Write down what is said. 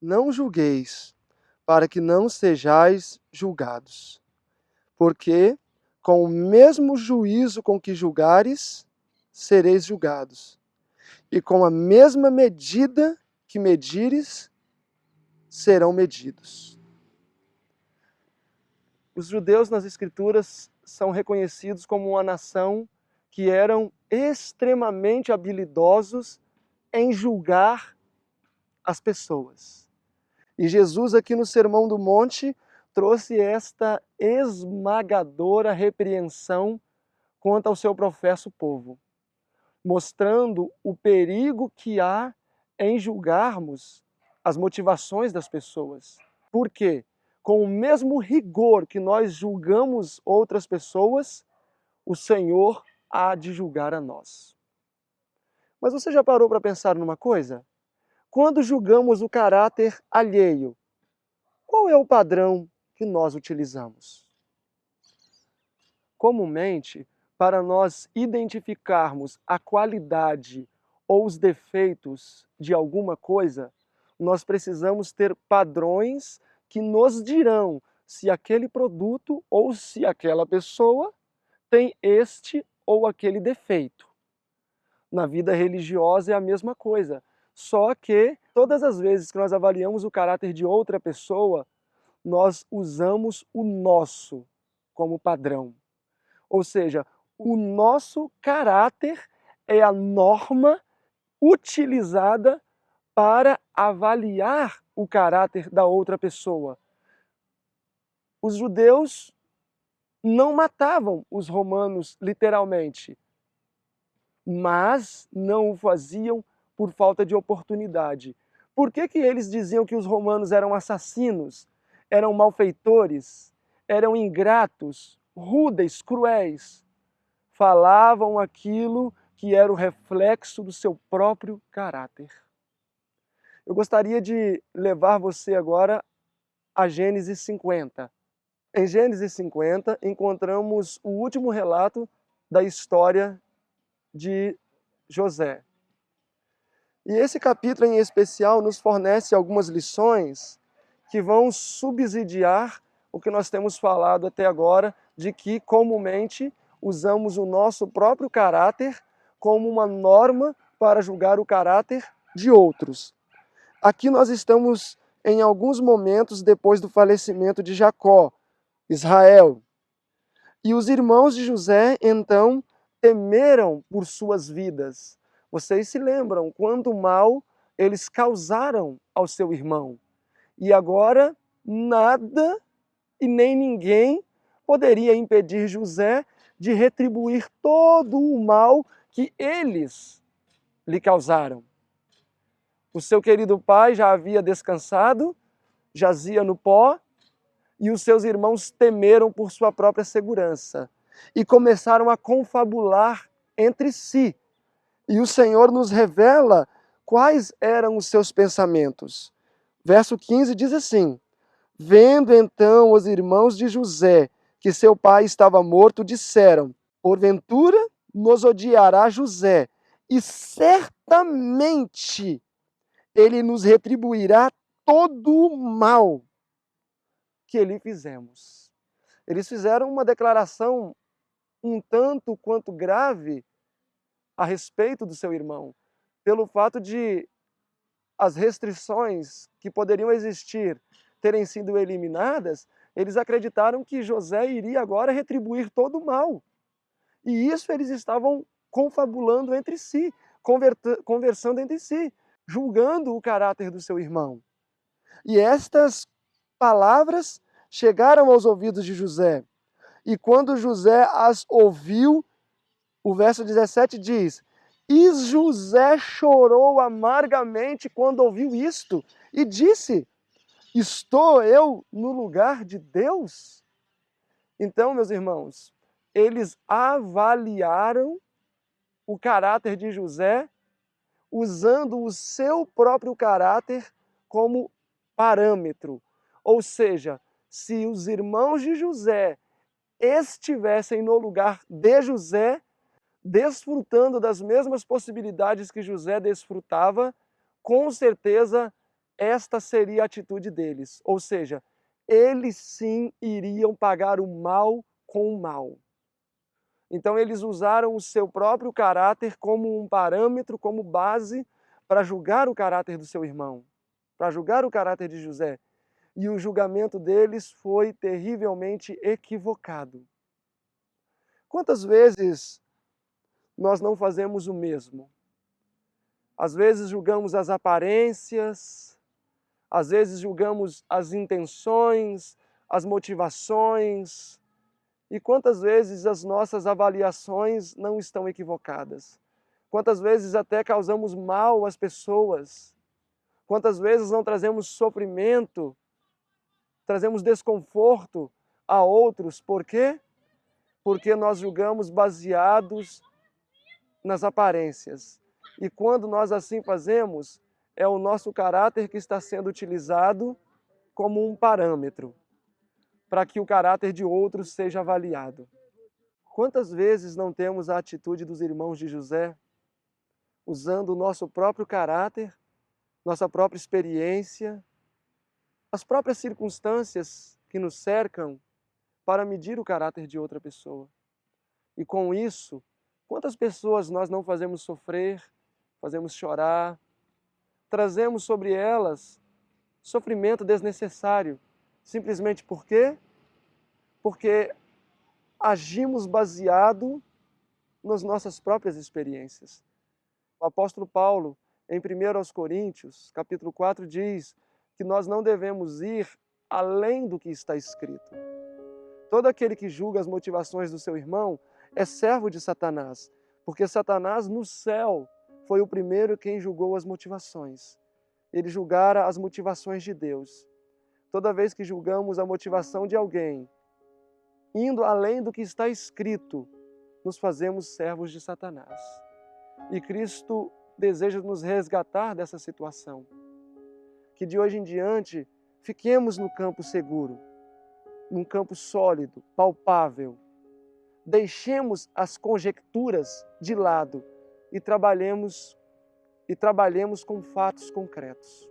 Não julgueis, para que não sejais julgados. Porque com o mesmo juízo com que julgares, sereis julgados. E com a mesma medida que medires, serão medidos. Os judeus nas Escrituras são reconhecidos como uma nação que eram extremamente habilidosos em julgar as pessoas. E Jesus, aqui no Sermão do Monte, trouxe esta esmagadora repreensão quanto ao seu professo povo, mostrando o perigo que há em julgarmos as motivações das pessoas. Por quê? Com o mesmo rigor que nós julgamos outras pessoas, o Senhor há de julgar a nós. Mas você já parou para pensar numa coisa? Quando julgamos o caráter alheio, qual é o padrão que nós utilizamos? Comumente, para nós identificarmos a qualidade ou os defeitos de alguma coisa, nós precisamos ter padrões que nos dirão se aquele produto ou se aquela pessoa tem este ou aquele defeito. Na vida religiosa é a mesma coisa, só que todas as vezes que nós avaliamos o caráter de outra pessoa, nós usamos o nosso como padrão. Ou seja, o nosso caráter é a norma utilizada para avaliar o caráter da outra pessoa. Os judeus não matavam os romanos literalmente, mas não o faziam por falta de oportunidade. Por que que eles diziam que os romanos eram assassinos, eram malfeitores, eram ingratos, rudes, cruéis? Falavam aquilo que era o reflexo do seu próprio caráter. Eu gostaria de levar você agora a Gênesis 50. Em Gênesis 50, encontramos o último relato da história de José. E esse capítulo em especial nos fornece algumas lições que vão subsidiar o que nós temos falado até agora, de que comumente usamos o nosso próprio caráter como uma norma para julgar o caráter de outros. Aqui nós estamos em alguns momentos depois do falecimento de Jacó, Israel. E os irmãos de José, então, temeram por suas vidas. Vocês se lembram quanto mal eles causaram ao seu irmão. E agora, nada e nem ninguém poderia impedir José de retribuir todo o mal que eles lhe causaram. O seu querido pai já havia descansado, jazia no pó, e os seus irmãos temeram por sua própria segurança e começaram a confabular entre si. E o Senhor nos revela quais eram os seus pensamentos. Verso 15 diz assim: Vendo então os irmãos de José que seu pai estava morto, disseram: Porventura nos odiará José, e certamente ele nos retribuirá todo o mal que lhe fizemos. Eles fizeram uma declaração um tanto quanto grave a respeito do seu irmão, pelo fato de as restrições que poderiam existir terem sido eliminadas. Eles acreditaram que José iria agora retribuir todo o mal. E isso eles estavam confabulando entre si, conversando entre si, julgando o caráter do seu irmão. E estas palavras chegaram aos ouvidos de José. E quando José as ouviu, o verso 17 diz: E José chorou amargamente quando ouviu isto, e disse: Estou eu no lugar de Deus? Então, meus irmãos, eles avaliaram o caráter de José usando o seu próprio caráter como parâmetro. Ou seja, se os irmãos de José estivessem no lugar de José, desfrutando das mesmas possibilidades que José desfrutava, com certeza esta seria a atitude deles, ou seja, eles sim iriam pagar o mal com o mal. Então eles usaram o seu próprio caráter como um parâmetro, como base para julgar o caráter do seu irmão, para julgar o caráter de José. E o julgamento deles foi terrivelmente equivocado. Quantas vezes nós não fazemos o mesmo? Às vezes julgamos as aparências, às vezes julgamos as intenções, as motivações, e quantas vezes as nossas avaliações não estão equivocadas? Quantas vezes até causamos mal às pessoas? Quantas vezes não trazemos sofrimento, trazemos desconforto a outros? Por quê? Porque nós julgamos baseados nas aparências. E quando nós assim fazemos, é o nosso caráter que está sendo utilizado como um parâmetro para que o caráter de outros seja avaliado. Quantas vezes não temos a atitude dos irmãos de José, usando o nosso próprio caráter, nossa própria experiência, as próprias circunstâncias que nos cercam para medir o caráter de outra pessoa? E com isso, quantas pessoas nós não fazemos sofrer, fazemos chorar, trazemos sobre elas sofrimento desnecessário, simplesmente por quê? Porque agimos baseado nas nossas próprias experiências. O apóstolo Paulo, em 1 Coríntios, capítulo 4, diz que nós não devemos ir além do que está escrito. Todo aquele que julga as motivações do seu irmão é servo de Satanás, porque Satanás no céu foi o primeiro quem julgou as motivações. Ele julgara as motivações de Deus. Toda vez que julgamos a motivação de alguém, indo além do que está escrito, nos fazemos servos de Satanás. E Cristo deseja nos resgatar dessa situação. Que de hoje em diante fiquemos no campo seguro, num campo sólido, palpável. Deixemos as conjecturas de lado e trabalhemos com fatos concretos.